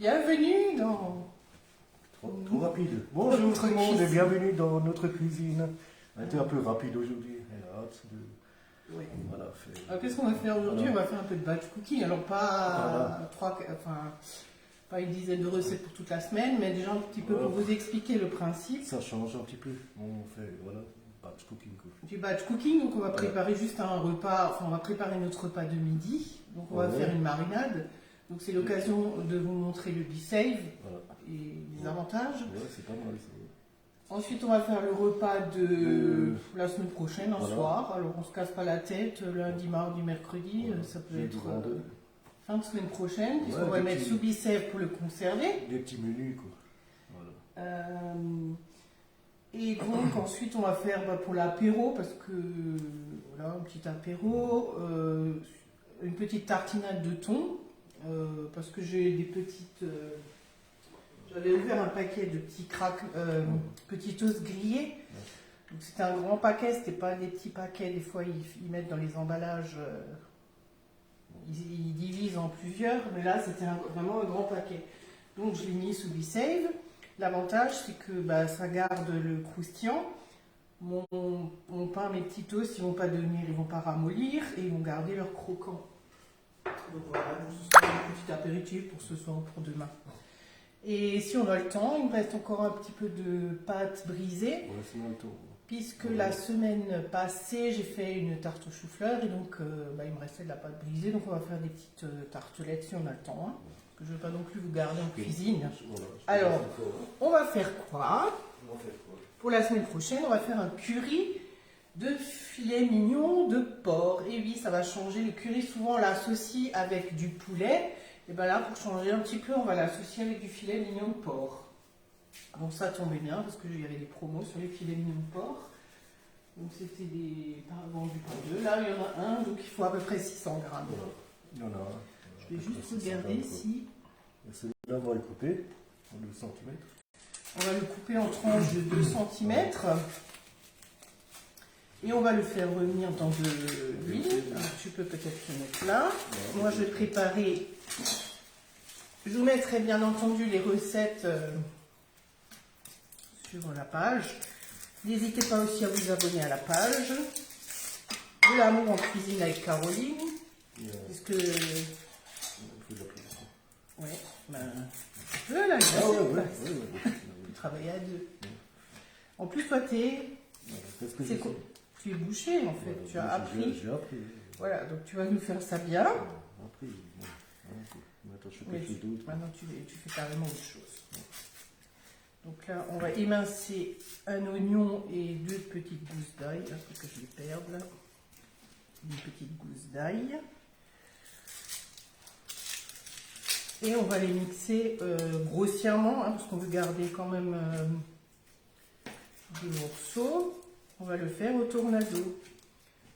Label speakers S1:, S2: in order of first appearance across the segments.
S1: Bienvenue dans...
S2: Trop rapide. Bonjour tout le monde et bienvenue dans notre cuisine. On a été un peu rapide aujourd'hui.
S1: Oui.
S2: Voilà,
S1: Alors qu'est-ce qu'on va faire aujourd'hui? On va faire un peu de batch cooking. Alors pas pas une dizaine de recettes pour toute la semaine, mais déjà un petit peu pour vous expliquer le principe.
S2: Ça change un petit peu. On fait batch cooking.
S1: Du batch cooking, donc on va préparer juste un repas, on va préparer notre repas de midi. Donc on va faire une marinade. Donc c'est l'occasion de vous montrer le Be-Save et les avantages.
S2: Ouais, c'est pas mal ça.
S1: Ensuite, on va faire le repas de la semaine prochaine, un soir. Alors, on se casse pas la tête, lundi, mardi, mercredi, ça peut être fin de semaine prochaine, puisqu'on va le mettre sous Be-Save pour le conserver.
S2: Des petits menus, quoi. Voilà.
S1: Et donc, ensuite, on va faire pour l'apéro, parce que, voilà, un petit apéro, une petite tartinade de thon, parce que j'ai des petites... J'avais ouvert un paquet de petits petits os grillés. Donc c'était un grand paquet, c'était pas des petits paquets. Des fois ils mettent dans les emballages, ils divisent en plusieurs, mais là c'était vraiment un grand paquet. Donc je l'ai mis sous Be-Save. L'avantage c'est que ça garde le croustillant. Mon pain, mes petits toasts, ils vont pas ils vont pas ramollir et ils vont garder leur croquant. Donc voilà, ce sera un petit apéritif pour ce soir ou pour demain. Et si on a le temps, il me reste encore un petit peu de pâte brisée, puisque la semaine passée, j'ai fait une tarte au chou-fleur, et donc il me restait de la pâte brisée, donc on va faire des petites tartelettes si on a le temps, hein, parce que je ne veux pas non plus vous garder en cuisine. Alors, on va faire quoi? Pour la semaine prochaine, on va faire un curry de filet mignon de porc. Et oui, ça va changer. Le curry, souvent, on l'associe avec du poulet. Et bien là, pour changer un petit peu, on va l'associer avec du filet mignon de porc. Donc ça tombait bien parce qu'il y avait des promos sur les filets mignons de porc. Donc c'était des vendus par deux. Là, il y en a un, donc il faut à peu près 600 grammes.
S2: Il y en a un.
S1: Je vais juste regarder si...
S2: Celui-là, on va le couper en 2 cm.
S1: On va le couper en tranches de 2 cm. Et on va le faire revenir dans de l'huile. Tu peux peut-être le mettre là. Moi, je vais préparer... Je vous mettrai bien entendu les recettes sur la page. N'hésitez pas aussi à vous abonner à la page. De l'amour en cuisine avec Caroline. Puisque... Ouais, je la tu travailles à deux. En plus, toi, tu es bouché, en fait. Tu as appris.
S2: J'ai appris.
S1: Voilà, donc tu vas nous faire ça bien. Maintenant, tu fais carrément autre chose. Donc là, on va émincer un oignon et 2 petites gousses d'ail. Il faut que je les perde là. Une petite gousse d'ail. Et on va les mixer grossièrement, parce qu'on veut garder quand même des morceaux. On va le faire au tornado.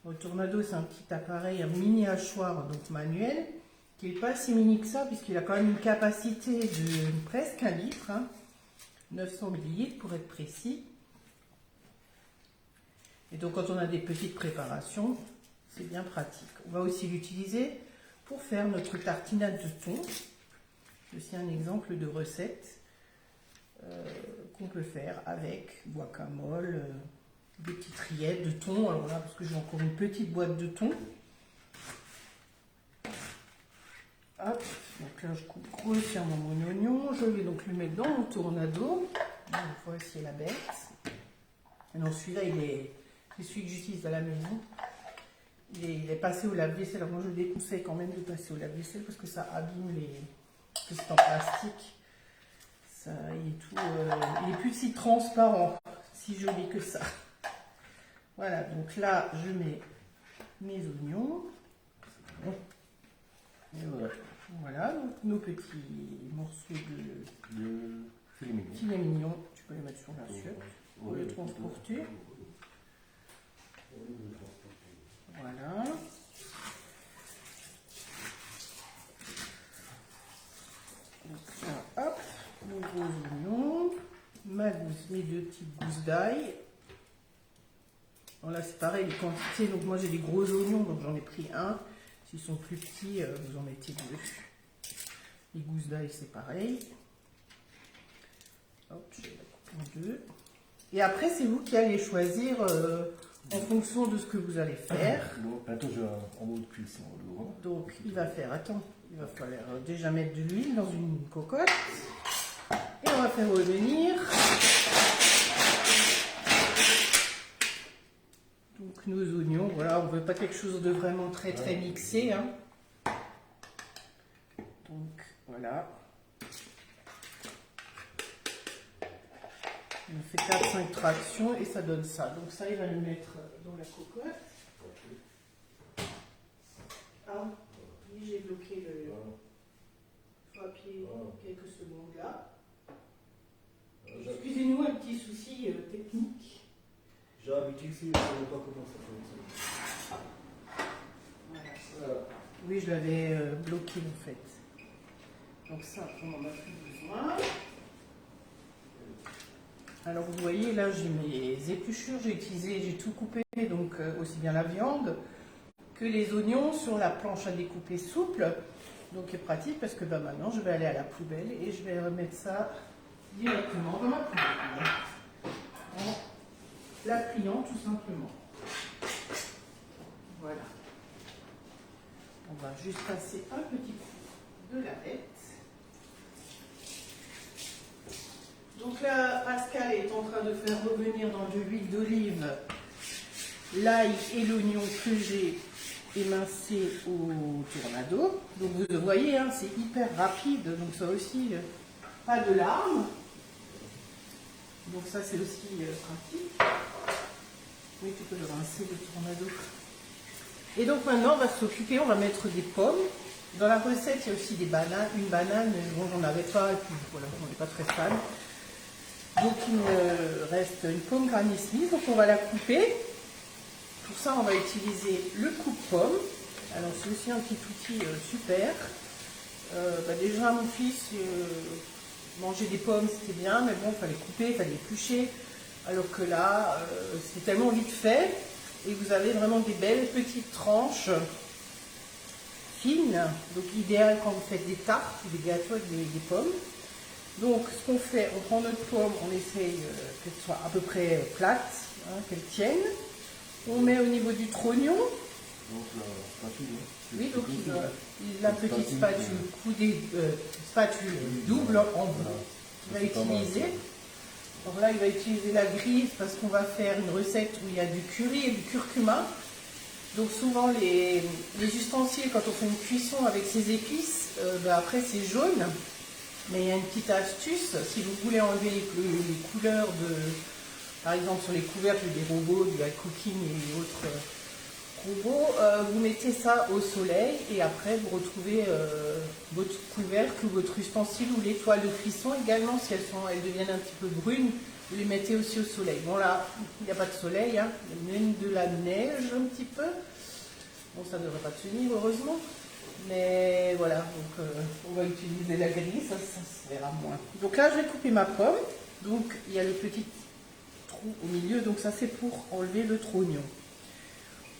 S1: Au tornado, c'est un petit appareil, un mini hachoir, donc manuel, qui n'est pas si mini que ça, puisqu'il a quand même une capacité de presque 1 litre, 900 ml pour être précis. Et donc quand on a des petites préparations, c'est bien pratique. On va aussi l'utiliser pour faire notre tartinade de thon. C'est aussi un exemple de recette qu'on peut faire avec guacamole, des petites rillettes de thon. Alors là, parce que j'ai encore une petite boîte de thon. Hop, donc là je coupe grossièrement mon oignon. Je vais donc le mettre dans mon tornado. Voici la bête. Et non, celui-là, c'est celui que j'utilise à la maison. Il est passé au lave-vaisselle. Alors moi, je le déconseille quand même de passer au lave-vaisselle parce que ça abîme parce que c'est en plastique. Ça, il est plus si transparent, si joli que ça. Voilà, donc là, je mets mes oignons. Et voilà, donc nos petits morceaux de filet mignon. Tu peux les mettre sur l'assiette pour les transporter. Voilà. Donc là, hop, nos gros oignons, mes 2 petites gousses d'ail. Là c'est pareil, les quantités, donc moi j'ai des gros oignons, donc j'en ai pris un. S'ils sont plus petits, vous en mettez 2. Les gousses d'ail, c'est pareil. Hop, je vais la couper en deux. Et après, c'est vous qui allez choisir en fonction de ce que vous allez faire.
S2: Donc, maintenant, je vais en mode cuisson.
S1: Donc, il va falloir déjà mettre de l'huile dans une cocotte. Et on va faire revenir donc nos oignons. Voilà, on ne veut pas quelque chose de vraiment très mixé. Hein. Donc, voilà. On fait 4-5 tractions et ça donne ça. Donc ça, il va le mettre dans la cocotte. Ah, oui, j'ai bloqué le papier quelques secondes là. Excusez-nous, un petit souci technique.
S2: J'ai habitué ici, je ne sais pas comment ça fonctionne.
S1: Voilà. Oui, je l'avais bloqué en fait. Donc ça, on en a plus besoin. Alors vous voyez, là j'ai mes épluchures, j'ai tout coupé, donc aussi bien la viande que les oignons sur la planche à découper souple. Donc c'est pratique parce que maintenant je vais aller à la poubelle et je vais remettre ça directement dans ma poubelle. En la pliant tout simplement. Voilà. On va juste passer un petit coup de lavette. Donc là, Pascal est en train de faire revenir dans de l'huile d'olive l'ail et l'oignon que j'ai émincé au tornado. Donc vous voyez, hein, c'est hyper rapide, donc ça aussi, pas de larmes. Donc ça c'est aussi pratique. Oui, tu peux le rincer le tornado. Et donc maintenant on va s'occuper, on va mettre des pommes. Dans la recette il y a aussi des bananes, une banane, bon j'en avais pas, et puis voilà, on n'est pas très fan. Donc il me reste une pomme Granny Smith, donc on va la couper. Pour ça on va utiliser le coupe-pomme. Alors c'est aussi un petit outil super. Déjà mon fils mangeait des pommes, c'était bien, mais bon il fallait couper, il fallait éplucher. Alors que là c'est tellement vite fait et vous avez vraiment des belles petites tranches fines. Donc idéal quand vous faites des tartes ou des gâteaux avec des pommes. Donc, ce qu'on fait, on prend notre pomme, on essaye qu'elle soit à peu près plate, hein, qu'elle tienne. On met au niveau du trognon.
S2: Donc, la spatule.
S1: Oui, donc la petite spatule double en bout qu'il va utiliser. Alors là, il va utiliser la grise parce qu'on va faire une recette où il y a du curry et du curcuma. Donc souvent, les ustensiles, quand on fait une cuisson avec ces épices, après c'est jaune. Mais il y a une petite astuce, si vous voulez enlever les couleurs par exemple sur les couvercles des robots, du cooking et autres robots, vous mettez ça au soleil et après vous retrouvez votre couvercle ou votre ustensile ou les toiles de cuisson également, si elles deviennent un petit peu brunes, vous les mettez aussi au soleil. Bon là, il n'y a pas de soleil, hein, il y a même de la neige un petit peu. Bon, ça ne devrait pas tenir heureusement. Mais voilà, donc on va utiliser la grille, ça se verra moins. Donc là, je vais couper ma pomme. Donc il y a le petit trou au milieu, donc ça c'est pour enlever le trognon.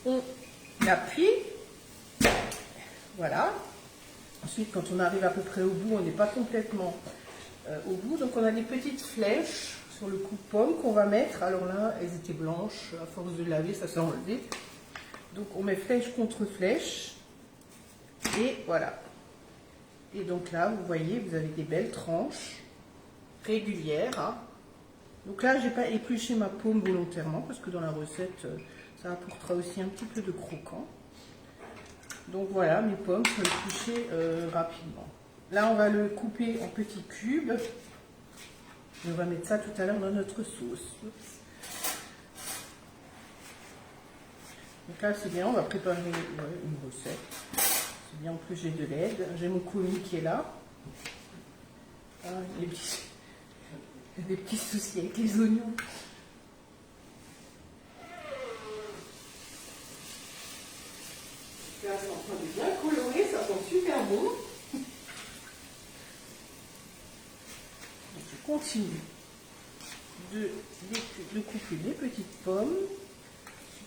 S1: On appuie, voilà. Ensuite, quand on arrive à peu près au bout, on n'est pas complètement au bout. Donc on a des petites flèches sur le coupe-pomme qu'on va mettre. Alors là, elles étaient blanches, à force de laver, ça s'est enlevé. Donc on met flèche contre flèche. Et voilà. Et donc là, vous voyez, vous avez des belles tranches régulières. Hein. Donc là, je n'ai pas épluché ma pomme volontairement parce que dans la recette, ça apportera aussi un petit peu de croquant. Donc voilà, mes pommes sont épluchées rapidement. Là, on va le couper en petits cubes. Et on va mettre ça tout à l'heure dans notre sauce. Oups. Donc là, c'est bien, on va préparer une recette. C'est bien, en plus j'ai de l'aide. J'ai mon commis qui est là. Ah, il y a des petits soucis avec les oignons. Là, c'est en train de bien colorer, ça sent super bon. Donc, je continue de couper les petites pommes.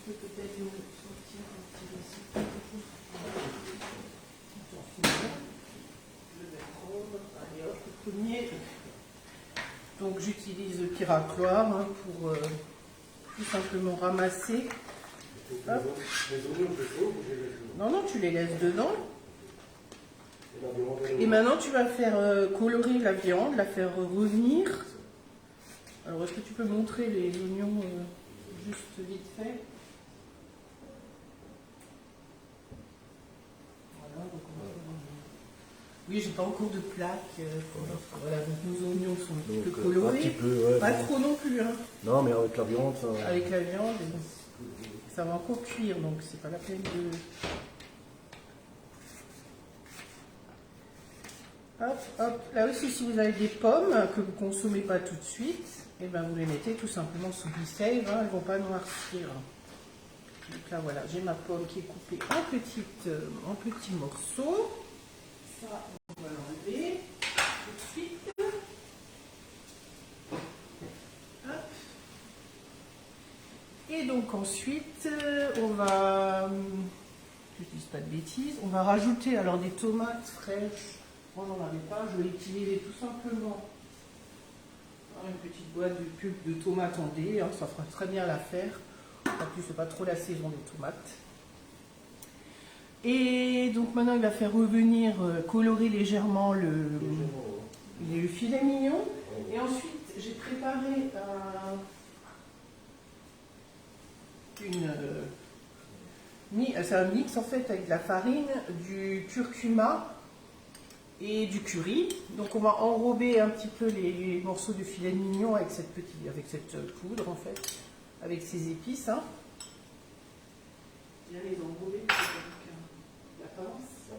S1: Je peux peut-être nous sortir un petit peu. je vais prendre, allez hop, le premier. Donc j'utilise le piratoire hein, pour tout simplement ramasser. Hop. Non, non, tu les laisses dedans. Et maintenant tu vas faire colorer la viande, la faire revenir. Alors est-ce que tu peux montrer les oignons juste vite fait? Voilà, donc on va faire oui, j'ai pas encore de plaque. Voilà, donc nos oignons sont un petit peu colorés.
S2: Un petit peu, ouais,
S1: pas
S2: bon.
S1: trop non plus. Hein.
S2: Non, mais avec la viande, ça...
S1: Avec la viande, ça va encore cuire, donc c'est pas la peine de... Hop, hop. Là aussi, si vous avez des pommes que vous ne consommez pas tout de suite, et ben vous les mettez tout simplement sous Be-Save, hein, elles ne vont pas noircir. Donc là, voilà, j'ai ma pomme qui est coupée en petits morceaux. Ça, on va l'enlever tout de suite. Hop. Et donc ensuite, on va... je ne dis pas de bêtises, on va rajouter alors des tomates fraîches. Moi, j'en avais pas, je vais utiliser tout simplement une petite boîte de pulpe de tomates en dés, hein, ça fera très bien l'affaire. En plus, c'est pas trop la saison des tomates. Et donc maintenant, il va faire revenir, colorer légèrement le filet mignon. Et ensuite, j'ai préparé c'est un mix en fait avec de la farine, du curcuma et du curry. Donc on va enrober un petit peu les morceaux de filet mignon avec cette poudre en fait, avec ces épices. Hein. Bien les enrober avec la pince.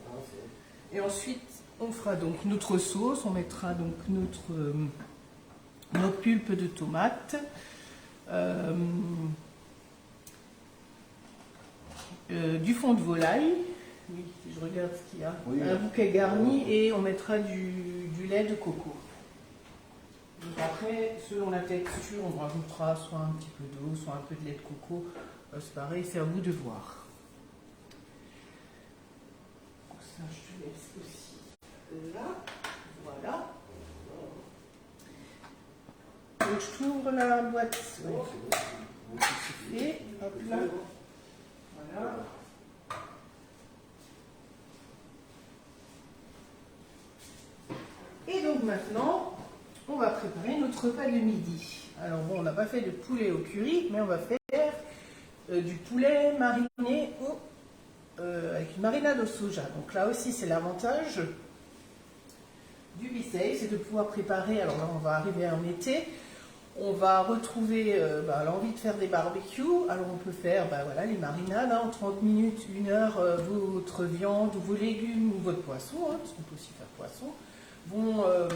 S1: Et ensuite on fera donc notre sauce, on mettra donc notre pulpe de tomate. Du fond de volaille. Oui, si je regarde ce qu'il y a. Oui, un bouquet garni et on mettra du lait de coco. Donc après, selon la texture, on rajoutera soit un petit peu d'eau, soit un peu de lait de coco. C'est pareil, c'est à vous de voir. Ça, je te laisse aussi là. Voilà. Donc je t'ouvre la boîte. Et hop là. Voilà. Et donc maintenant, on va préparer notre repas de midi. Alors bon, on n'a pas fait de poulet au curry, mais on va faire du poulet mariné avec une marinade au soja. Donc là aussi, c'est l'avantage du Be-Save, c'est de pouvoir préparer. Alors là, on va arriver en été. On va retrouver l'envie de faire des barbecues. Alors on peut faire voilà, les marinades, hein, en 30 minutes, 1 heure, votre viande, vos légumes ou votre poisson, hein, parce qu'on peut aussi faire poisson. En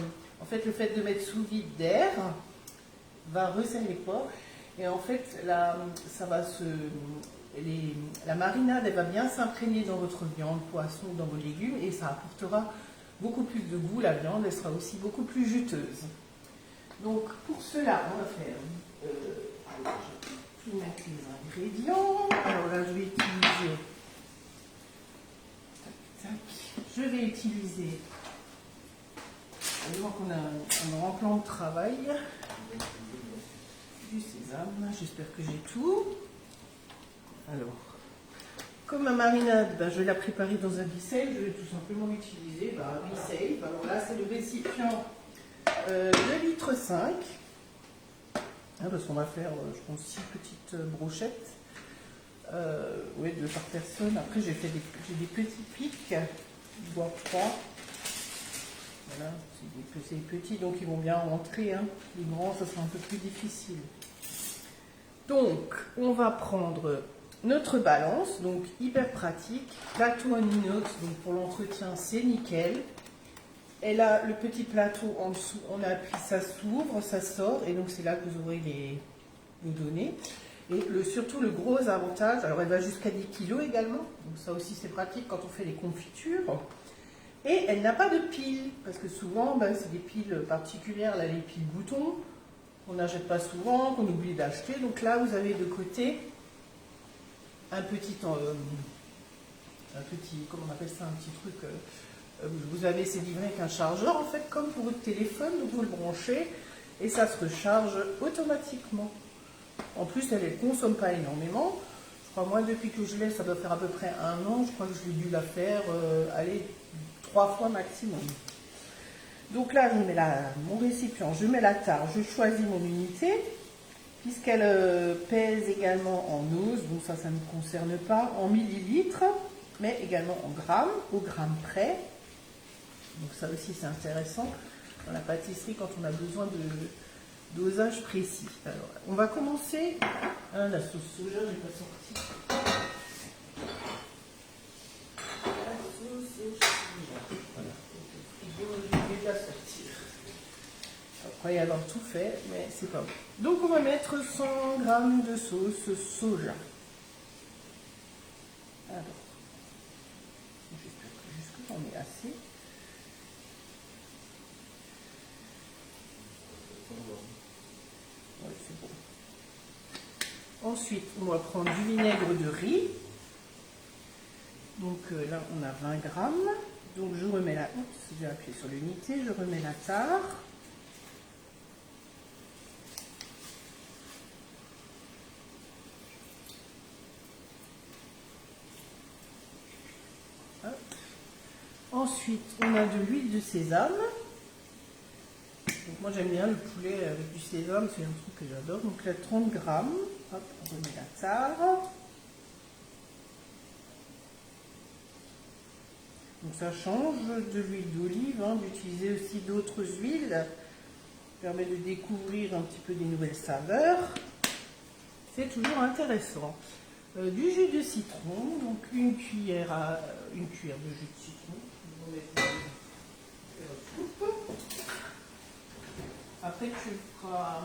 S1: fait, le fait de mettre sous vide d'air va resserrer les porcs. Et en fait, la marinade, elle va bien s'imprégner dans votre viande, poisson, dans vos légumes, et ça apportera beaucoup plus de goût. La viande, elle sera aussi beaucoup plus juteuse. Donc pour cela, on va faire, je vais mettre les ingrédients. Alors là, je vais utiliser, je vais utiliser, donc on a un grand plan de travail, du sésame, j'espère que j'ai tout. Alors, comme ma marinade, je vais la préparer dans un Be-Save, je vais tout simplement utiliser un Be-Save. Alors là, c'est le récipient 2,5 litres, parce qu'on va faire, je pense, 6 petites brochettes, oui, 2 par personne. Après, j'ai des petits pics, voire 3. Voilà, c'est des petits, donc ils vont bien rentrer. Hein. Les grands, ça sera un peu plus difficile. Donc, on va prendre notre balance, donc hyper pratique, plateau en inox, donc pour l'entretien, c'est nickel. Elle a le petit plateau en dessous, on appuie, ça s'ouvre, ça sort, et donc c'est là que vous aurez les données. Et surtout le gros avantage, alors elle va jusqu'à 10 kg également, donc ça aussi c'est pratique quand on fait les confitures. Et elle n'a pas de pile, parce que souvent c'est des piles particulières, là les piles boutons, qu'on n'achète pas souvent, qu'on oublie d'acheter. Donc là vous avez de côté un petit, comment on appelle ça, un petit truc Vous avez, c'est livré avec un chargeur en fait, comme pour votre téléphone, donc vous le branchez et ça se recharge automatiquement. En plus, elle ne consomme pas énormément. Je crois, moi, depuis que je l'ai, ça doit faire à peu près 1 an. Je crois que je l'ai dû la faire, allez, 3 fois maximum. Donc là, je mets mon récipient, je mets la tare, je choisis mon unité, puisqu'elle pèse également en ose, donc ça ne me concerne pas, en millilitres, mais également en grammes, au gramme près. Donc ça aussi, c'est intéressant dans la pâtisserie quand on a besoin de dosage précis. Alors, on va commencer. Ah, la sauce soja, je n'ai pas sorti. La sauce soja. Voilà. Je vais la sortir. Après y avoir tout fait, mais c'est pas bon. Donc on va mettre 100 g de sauce soja. Alors, j'espère que jusque j'en ai assez. Ouais, c'est bon. Ensuite, on va prendre du vinaigre de riz. Donc là, on a 20 grammes. Donc je remets la... Oups, j'ai appuyé sur l'unité. Je remets la tare. Hop. Ensuite, on a de l'huile de sésame. Donc moi j'aime bien le poulet avec du sésame, c'est un truc que j'adore. Donc là 30 grammes, hop, on remet la tare. Donc ça change de l'huile d'olive, hein, d'utiliser aussi d'autres huiles. Ça permet de découvrir un petit peu des nouvelles saveurs. C'est toujours intéressant. Du jus de citron, donc une cuillère de jus de citron. Je vais mettre la soupe. Après, tu feras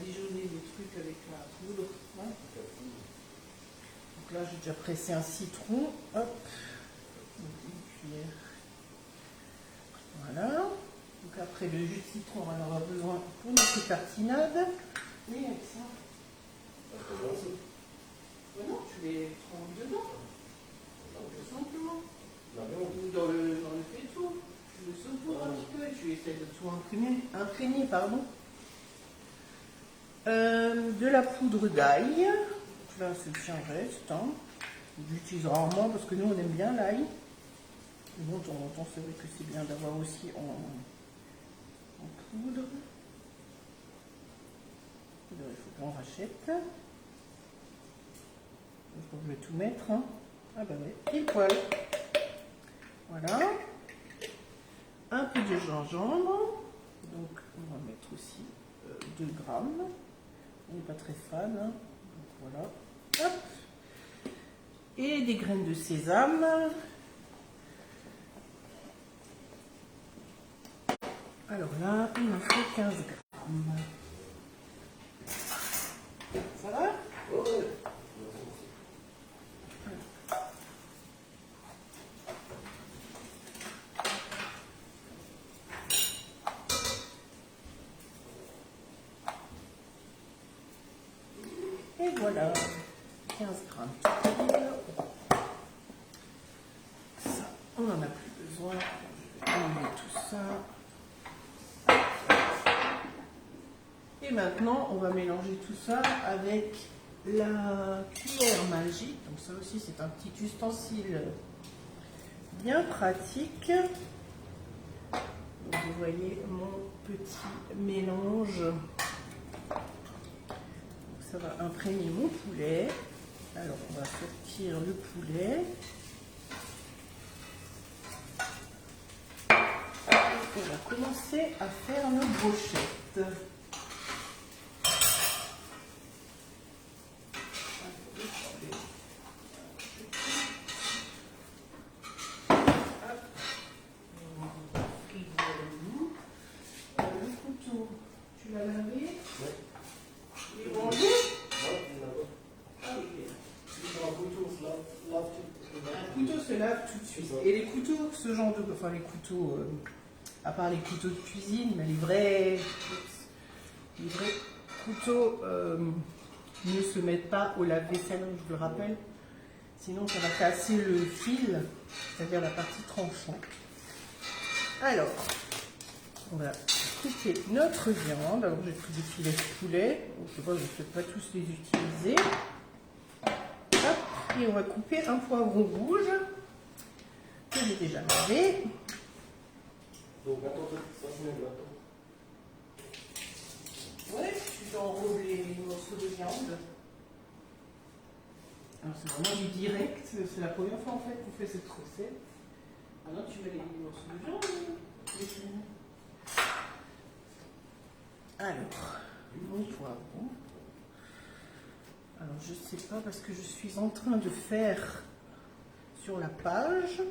S1: dijonner des trucs avec la poudre. Hein. Donc là, j'ai déjà pressé un citron. Hop. Donc, une cuillère. Voilà. Donc après, le jus de citron, on en aura besoin pour notre tartinade. Oui, avec ça. Non, tu les trempes dedans. Tout simplement. Dans le faitout. Tu le saupoudres un petit peu et tu essaies de tout imprégner, pardon. De la poudre d'ail. Là, c'est le tien reste. Hein. J'utilise rarement parce que nous, on aime bien l'ail. Mais bon, de temps en temps, c'est vrai que c'est bien d'avoir aussi en poudre. Il faut qu'on rachète. Je vais tout mettre. Hein. Ah bah ouais, pile poil. Voilà. Un peu de gingembre. Donc on va mettre aussi 2 grammes. On n'est pas très fan. Hein. Donc voilà. Hop. Et des graines de sésame. Alors là, il en faut 15 grammes. Ça va? Oui. Et voilà, 15 grammes. Ça, on n'en a plus besoin. Je vais enlever tout ça. Et maintenant, on va mélanger tout ça avec la cuillère magique. Donc ça aussi, c'est un petit ustensile bien pratique. Donc vous voyez mon petit mélange. Ça va imprégner mon poulet. Alors on va sortir le poulet. Et on va commencer à faire nos brochettes. Le couteau, tu l'as lavé? Oui. Il est rangé? Un couteau se lave tout de suite. Et les couteaux, ce genre de... Enfin, les couteaux, à part les couteaux de cuisine, mais les vrais couteaux ne se mettent pas au lave-vaisselle, je le rappelle. Sinon, ça va casser le fil, c'est-à-dire la partie tranchante. Alors, on va couper notre viande. Alors, j'ai pris des filets de poulet. Je ne vais pas tous les utiliser. Hop, et on va couper un poivron rouge que j'ai déjà lavé.
S2: Donc, attends, ça se met là.
S1: Ouais, tu enrobes les morceaux de viande. Alors, c'est vraiment du direct. C'est la première fois en fait qu'on fait cette recette. Alors, tu mets les morceaux de viande. Alors, mon poivron. Alors, je sais pas parce que je suis en train de faire sur la page.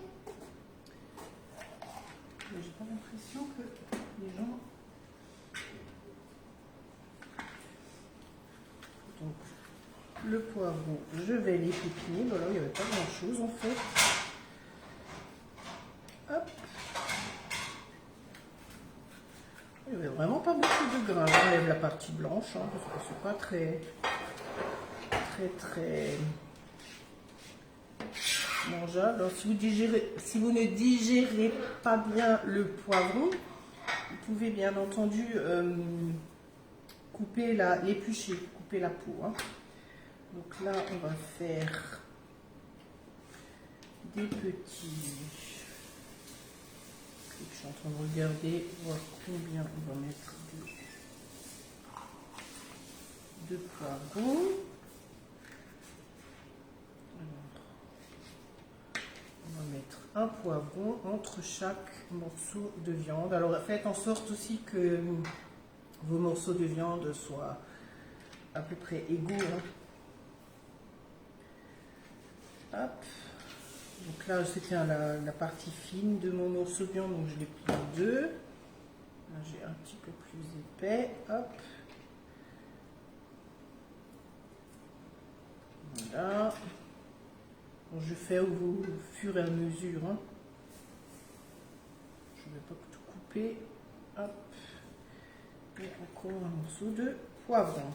S1: Mais j'ai pas l'impression que les gens. Donc, le poivron, je vais les pépiner. Voilà, il n'y avait pas grand chose en fait. Hop. Il n'y avait vraiment pas beaucoup de grains. J'enlève la partie blanche, hein, parce que c'est pas très mangeable. Alors, si vous ne digérez pas bien le poivron, vous pouvez bien entendu l'éplucher, couper la peau. Hein. Donc là, on va faire des petits. Je suis en train de regarder, voir combien on va mettre de poivrons. On va mettre un poivron entre chaque morceau de viande. Alors faites en sorte aussi que vos morceaux de viande soient à peu près égaux. Hein. Hop. Donc là, c'était la partie fine de mon morceau de viande, donc je l'ai pris en deux. Là, j'ai un petit peu plus épais. Hop. Voilà. Donc, je fais au fur et à mesure. Hein. Je ne vais pas tout couper. Hop. Et encore un morceau de poivron.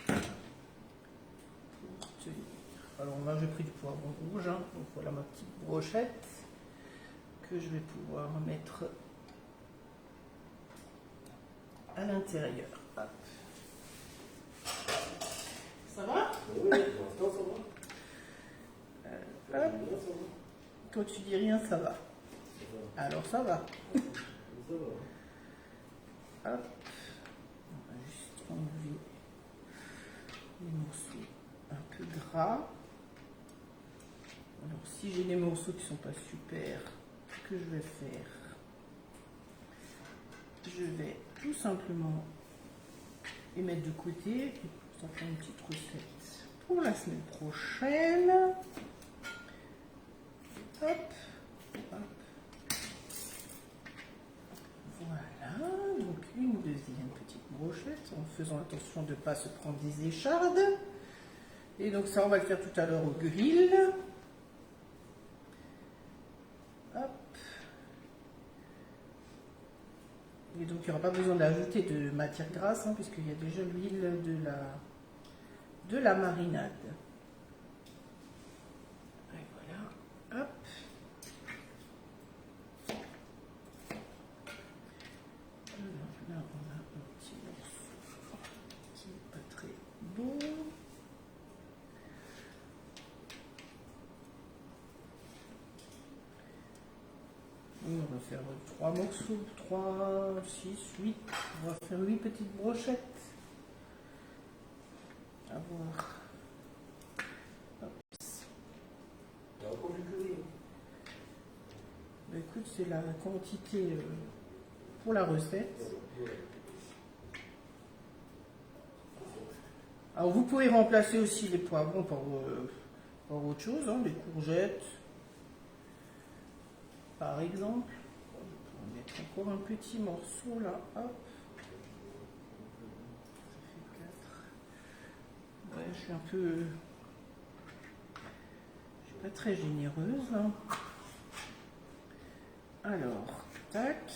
S1: Pour tenir. Alors là, j'ai pris du poivron rouge. Hein. Donc voilà ma petite brochette que je vais pouvoir mettre à l'intérieur. Hop. Ça va?
S2: Oui, pour l'instant, ça va.
S1: Hop. Quand tu dis rien, ça va. Alors ça va.
S2: Ça va.
S1: Hop. On va juste enlever les morceaux un peu gras. Alors si j'ai des morceaux qui ne sont pas super, ce que je vais faire, je vais tout simplement les mettre de côté. Ça fait une petite recette pour la semaine prochaine. Hop, hop. Voilà, donc une deuxième petite brochette en faisant attention de ne pas se prendre des échardes. Et donc ça, on va le faire tout à l'heure au grill. Hop. Et donc il n'y aura pas besoin d'ajouter de matière grasse, hein, puisqu'il y a déjà l'huile de la marinade. Et voilà, hop. Alors là, on a un petit morceau qui n'est pas très beau. Et on va faire 3 morceaux, 3, 6, 8. On va faire 8 petites brochettes. À voir.
S2: T'as encore du curry?
S1: Bah, écoute, c'est la quantité pour la recette. Alors vous pouvez remplacer aussi les poivrons par autre chose, hein, les courgettes par exemple. On va mettre encore un petit morceau là, hop. Ça fait 4. Ouais, je suis pas très généreuse. Hein. Alors, tac.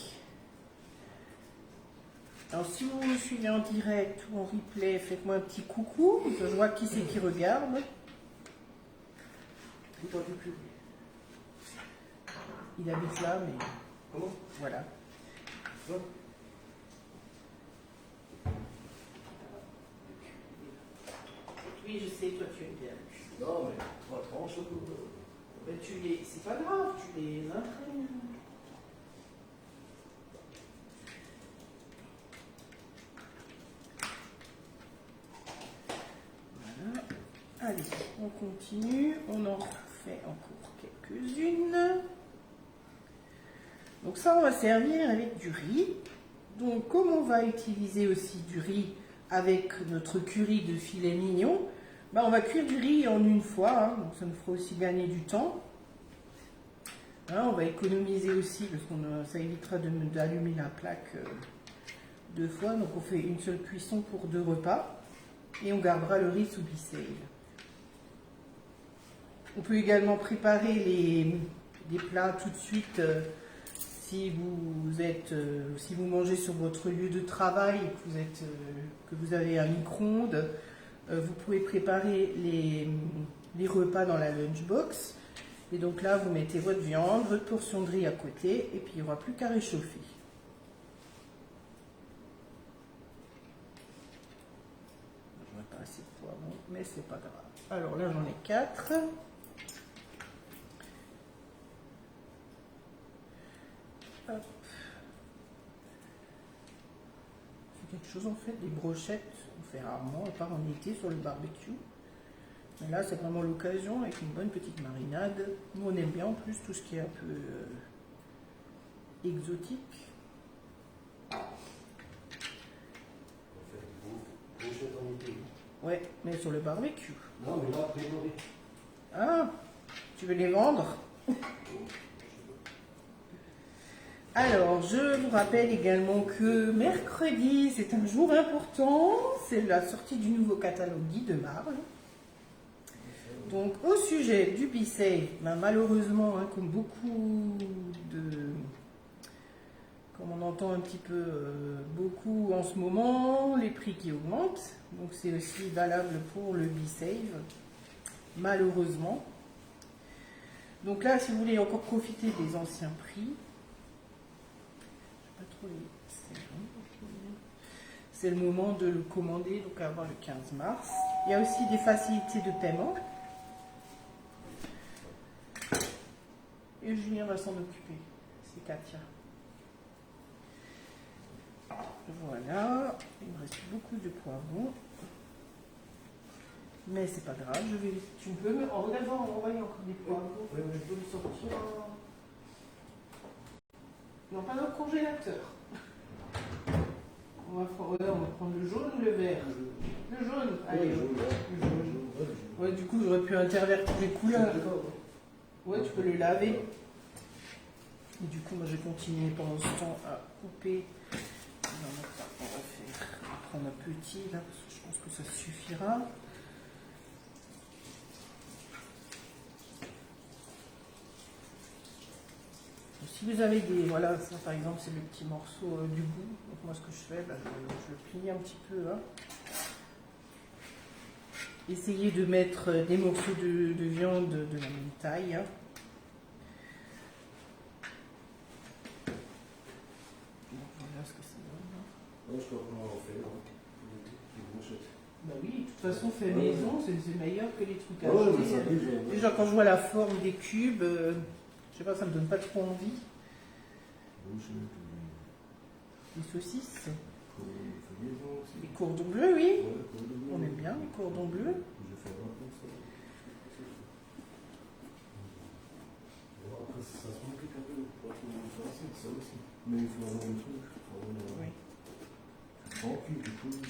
S1: Alors, si vous me suivez en direct ou en replay, faites-moi un petit coucou. Je vois qui c'est qui regarde.
S2: Plutôt du purée.
S1: Il habite là, mais
S2: Comment?
S1: voilà.
S2: Ça?
S1: Oui, je sais, toi tu aimes bien.
S2: Non, mais 3 tranches.
S1: Ben, c'est pas grave, tu les imprègnes. Voilà. Allez, on continue. On en fait encore quelques-unes. Donc ça, on va servir avec du riz. Donc comme on va utiliser aussi du riz avec notre curry de filet mignon, ben, on va cuire du riz en une fois, hein, donc ça nous fera aussi gagner du temps. Hein, on va économiser aussi parce que ça évitera d'allumer la plaque 2 fois. Donc on fait une seule cuisson pour 2 repas et on gardera le riz sous bissave. On peut également préparer les plats tout de suite si vous mangez sur votre lieu de travail et que vous avez un micro-ondes. Vous pouvez préparer les repas dans la lunchbox. Et donc là, vous mettez votre viande, votre portion de riz à côté, et puis il n'y aura plus qu'à réchauffer. Je n'aurai pas assez de poivron, mais c'est pas grave. Alors là, j'en ai 4. Hop. C'est quelque chose en fait, des brochettes, on fait rarement, à part en été sur le barbecue. Mais là, c'est vraiment l'occasion avec une bonne petite marinade. Nous, on aime bien en plus tout ce qui est un peu exotique.
S2: On fait des brochettes en été.
S1: Ouais, mais sur le barbecue.
S2: Non, mais là, préparé.
S1: Ah, tu veux les vendre? Alors, je vous rappelle également que mercredi, c'est un jour important. C'est la sortie du nouveau catalogue Guy de Marle. Donc, au sujet du bissave, ben, malheureusement, hein, comme on entend un petit peu beaucoup en ce moment, les prix qui augmentent. Donc, c'est aussi valable pour le bissave, malheureusement. Donc là, si vous voulez encore profiter des anciens prix, c'est le moment de le commander, donc avant le 15 mars. Il y a aussi des facilités de paiement. Et Julien va s'en occuper. C'est Katia. Voilà. Il me reste beaucoup de poivrons. Mais c'est pas grave. Tu peux me. En regardant, on voit encore des poivrons. Je peux le sortir. Non, pas dans le congélateur. On va prendre le jaune ou le vert? Le jaune. Allez, le jaune. Ouais, du coup, j'aurais pu intervertir les couleurs. Ouais, tu peux le laver. Et du coup, moi, je vais continuer pendant ce temps à couper. On va prendre un petit là, parce que je pense que ça suffira. Si vous avez des... Voilà, ça par exemple, c'est le petit morceau du bout. Donc moi, ce que je fais, je le plie un petit peu. Hein. Essayez de mettre des morceaux de viande de la même taille. Hein. Donc, voilà ce que ça donne.
S2: Ouais, je crois qu'on en fait, des brochettes.
S1: Bah oui, de toute façon, fait maison, c'est meilleur que les trucs
S2: Ouais,
S1: achetés. Déjà, quand je vois la forme des cubes, je sais pas, ça me donne pas trop envie. Les saucisses. Les cordons bleus, oui. On aime bien les cordons bleus.
S2: Après, ça se complique un peu pour ça aussi. Mais il faut avoir le truc.
S1: Oui.
S2: Tranquille, du coup, tu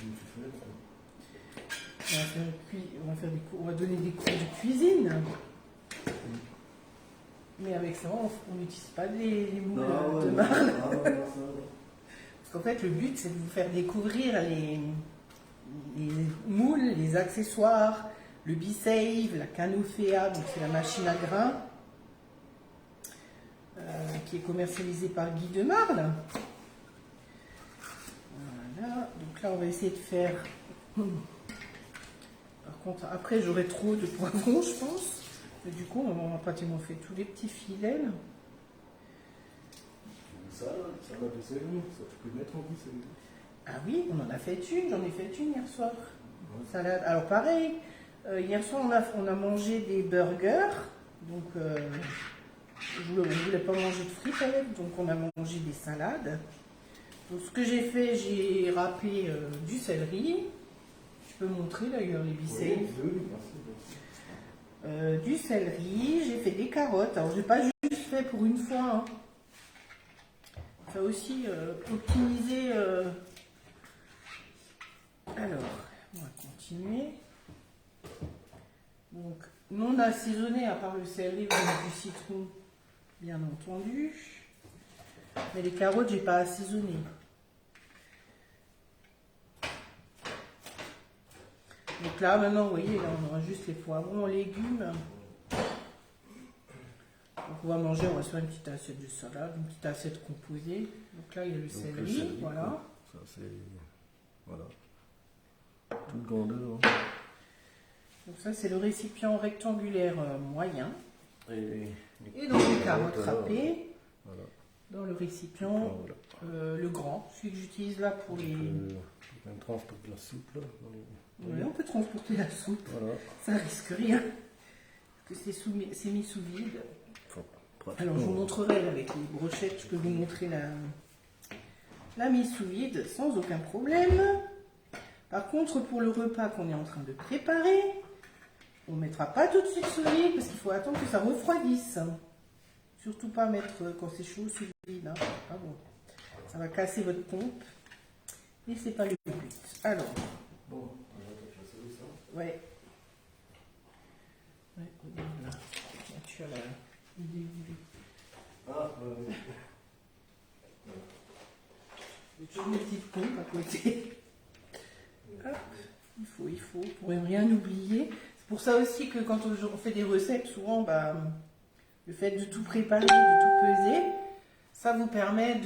S2: fais.
S1: On va donner des cours de cuisine. Mais avec ça, on n'utilise pas les moules de marle. Parce qu'en fait, le but, c'est de vous faire découvrir les moules, les accessoires, le bissave, la canofea, donc c'est la machine à grains, qui est commercialisée par Guy de Marle. Voilà, donc là, on va essayer de faire... Par contre, après, j'aurai trop de poivrons, je pense. Et du coup, on a pratiquement fait tous les petits filets là.
S2: Ça de céleri, ça tu peux mettre en plus céleri.
S1: Ah oui, on en a fait une, j'en ai fait une hier soir. Salade. Alors pareil, hier soir on a mangé des burgers, donc on ne voulait pas manger de frites avec, donc on a mangé des salades. Donc ce que j'ai fait, j'ai râpé du céleri. Je peux montrer d'ailleurs les biceps.
S2: Oui, merci.
S1: Du céleri, j'ai fait des carottes. Alors j'ai pas juste fait pour une fois. Hein. Ça a aussi optimisé. Alors, on va continuer. Donc, non assaisonné à part le céleri ou du citron, bien entendu. Mais les carottes, j'ai pas assaisonné. Donc là, maintenant, vous voyez, là, on aura juste les poivrons, légumes. Donc on va manger, on va se faire une petite assiette de salade, une petite assiette composée. Donc là, il y a le céleri, voilà.
S2: Ça, c'est... Voilà. Toute grandeur.
S1: Donc ça, c'est le récipient rectangulaire moyen.
S2: Et
S1: donc les carottes râpées.
S2: Voilà.
S1: Dans le récipient, voilà. Le grand, celui que j'utilise là pour les...
S2: On peut transporter la soupe là.
S1: Oui, on peut transporter la soupe.
S2: Voilà.
S1: Ça risque rien. Parce que c'est mis sous vide. Alors je vous montrerai avec les brochettes, je peux vous montrer la mise sous vide sans aucun problème. Par contre, pour le repas qu'on est en train de préparer, on ne mettra pas tout de suite sous vide parce qu'il faut attendre que ça refroidisse. Surtout pas mettre quand c'est chaud sous vide. Hein. Ah bon. Ça va casser votre pompe. Et c'est pas le but. Alors.
S2: Bon, on va faire ça.
S1: Ouais. Ouais, regarde là. Tu as la...
S2: Ah,
S1: J'ai toujours une petite pompe à côté. Hop, il faut, pour rien oublier. C'est pour ça aussi que quand on fait des recettes, souvent, bah, le fait de tout préparer, de tout peser, ça vous permet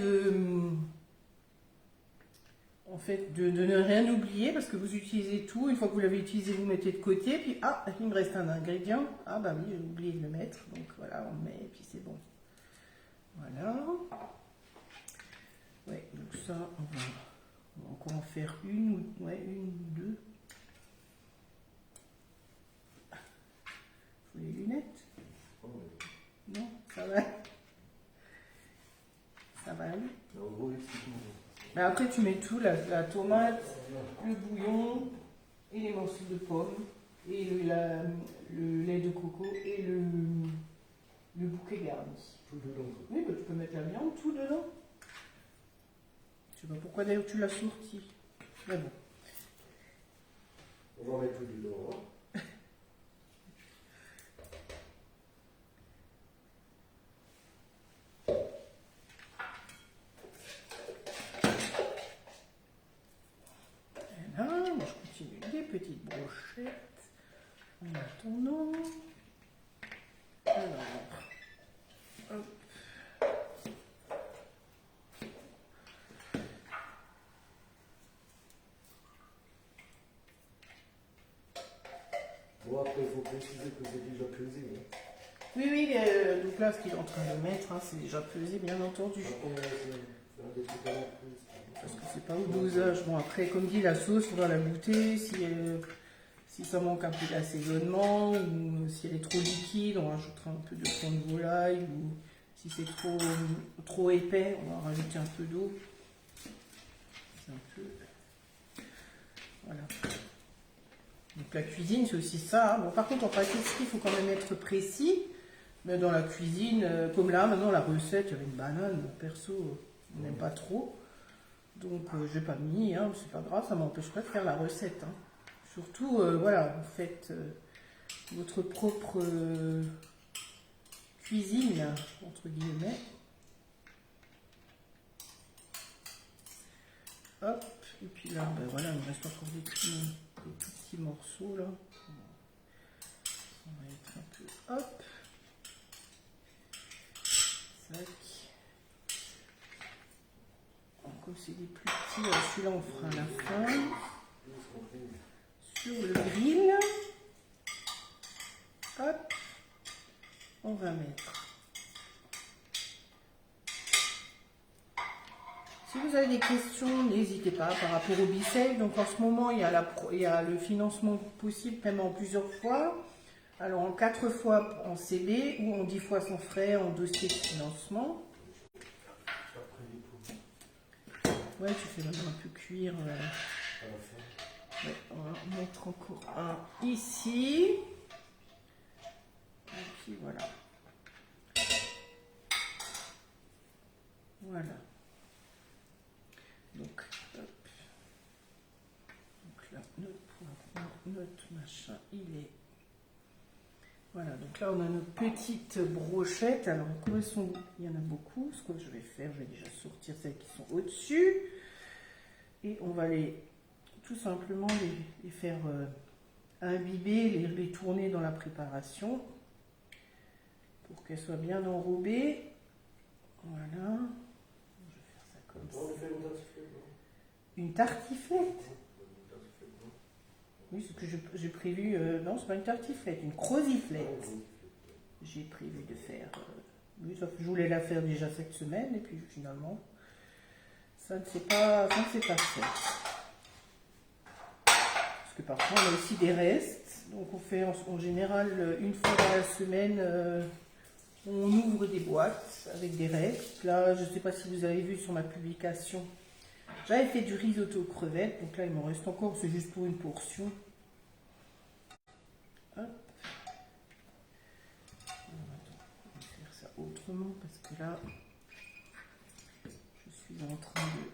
S1: en fait, de ne rien oublier parce que vous utilisez tout. Une fois que vous l'avez utilisé, vous mettez de côté. Puis, ah, il me reste un ingrédient. Ah, bah oui, j'ai oublié de le mettre. Donc voilà, on le met et puis c'est bon. Voilà. Ouais, donc ça, on va encore en faire une ou deux. Faut les lunettes? Non, ça va. Ça va aller. Mais après, tu mets tout, la tomate, le bouillon, et les morceaux de pommes, et le lait de coco, et le bouquet garni.
S2: Tout dedans.
S1: Oui, bah, tu peux mettre la viande, tout dedans. Je sais pas pourquoi d'ailleurs tu l'as sorti. Mais bon.
S2: On va mettre tout dedans. Hein.
S1: Moi je continue des petites brochettes en attendant. Alors, hop.
S2: Bon, après, il faut préciser que c'est déjà pesé. Hein.
S1: Oui, donc là, ce qu'il est en train de mettre, hein, c'est déjà pesé, bien entendu. Parce que c'est pas au dosage. Bon, après, comme dit, la sauce, on va la goûter. Si ça manque un peu d'assaisonnement, ou si elle est trop liquide, on rajoutera un peu de fond de volaille, ou si c'est trop épais, on va rajouter un peu d'eau. Voilà. Donc la cuisine, c'est aussi ça. Bon, par contre, en pâtisserie, il faut quand même être précis. Mais dans la cuisine, comme là, maintenant, la recette, il y avait une banane. Perso, on n'aime pas trop. Donc, je n'ai pas mis, hein, c'est pas grave, ça m'empêche pas de faire la recette. Hein. Surtout, voilà, vous faites votre propre cuisine, entre guillemets. Hop, et puis là, ben voilà, il me reste encore des tout petits morceaux là. On va mettre un peu, hop. Sac. Comme c'est des plus petits, celui-là on fera à la fin. Sur le grill. Hop. on va mettre. Si vous avez des questions, n'hésitez pas par rapport au Bicef. Donc en ce moment, il y a le financement possible paiement en plusieurs fois. Alors en 4 fois en CB ou en 10 fois sans frais en dossier de financement. Ouais, tu fais maintenant un peu cuire. Ouais, on va mettre encore un ici. Et puis voilà. Voilà. Donc, hop. Donc là, notre poivron, notre machin, il est... Voilà, donc là, on a nos petites brochettes. Alors, comment elles sont? Il y en a beaucoup. Ce que je vais faire, je vais déjà sortir celles qui sont au-dessus. Et on va tout simplement les faire imbiber, les tourner dans la préparation pour qu'elles soient bien enrobées. Voilà. Je vais faire ça comme ça. Une tartiflette. Oui, ce que j'ai prévu. Non, c'est pas une tartiflette, une croziflette. J'ai prévu de faire. Oui, sauf que je voulais la faire déjà cette semaine et puis finalement, ça ne s'est pas fait. Parce que parfois on a aussi des restes. Donc on fait en général une fois dans la semaine, on ouvre des boîtes avec des restes. Là, je ne sais pas si vous avez vu sur ma publication, j'avais fait du risotto aux crevettes. Donc là, il m'en reste encore, c'est juste pour une portion. Hop. On va faire ça autrement parce que là, je suis en train de...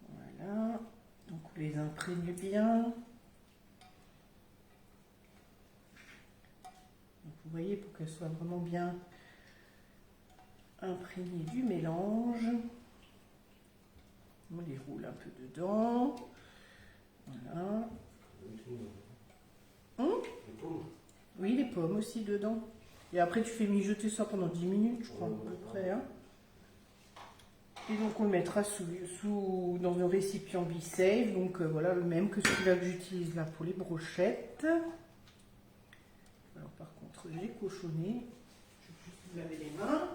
S1: Voilà. Donc on les imprègne bien. Donc vous voyez, pour qu'elles soient vraiment bien imprégnées du mélange. On les roule un peu dedans. Voilà. Oui, les pommes aussi dedans. Et après, tu fais mijoter ça pendant 10 minutes, je crois, à peu près. Hein. Et donc, on le mettra dans un récipient Bicef. Donc, voilà, le même que celui-là que j'utilise là pour les brochettes. Alors, par contre, j'ai cochonné. Je vais juste vous laver les mains.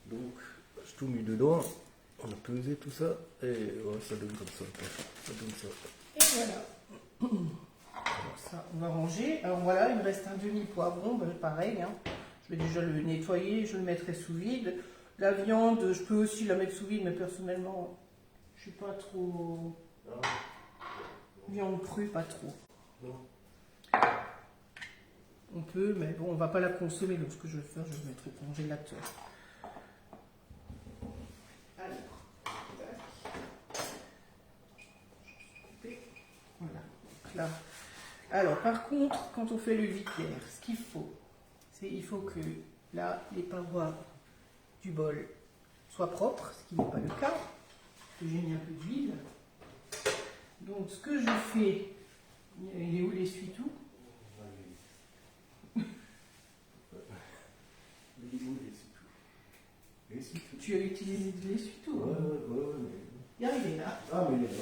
S2: Donc, j'ai tout mis dedans, on a pesé tout ça, et ouais, ça donne comme ça. Ça donne ça.
S1: Et voilà. Alors ça, on va ranger. Alors voilà, il me reste un demi-poivron, ben, pareil. Hein. Je vais déjà le nettoyer, je le mettrai sous vide. La viande, je peux aussi la mettre sous vide, mais personnellement, je suis pas trop... Viande crue, pas trop. On peut, mais bon, on va pas la consommer, donc ce que je vais faire, je vais le mettre au congélateur. Voilà. Donc là. Alors, par contre, quand on fait le vide d'air, ce qu'il faut, c'est il faut que là, les parois du bol soient propres, ce qui n'est pas le cas. J'ai mis un peu d'huile. Donc, ce que je fais, il est où l'essuie-tout? Tu as utilisé de l'essuie-tout?
S2: Ouais.
S1: Il est là.
S2: Ah, mais il est là.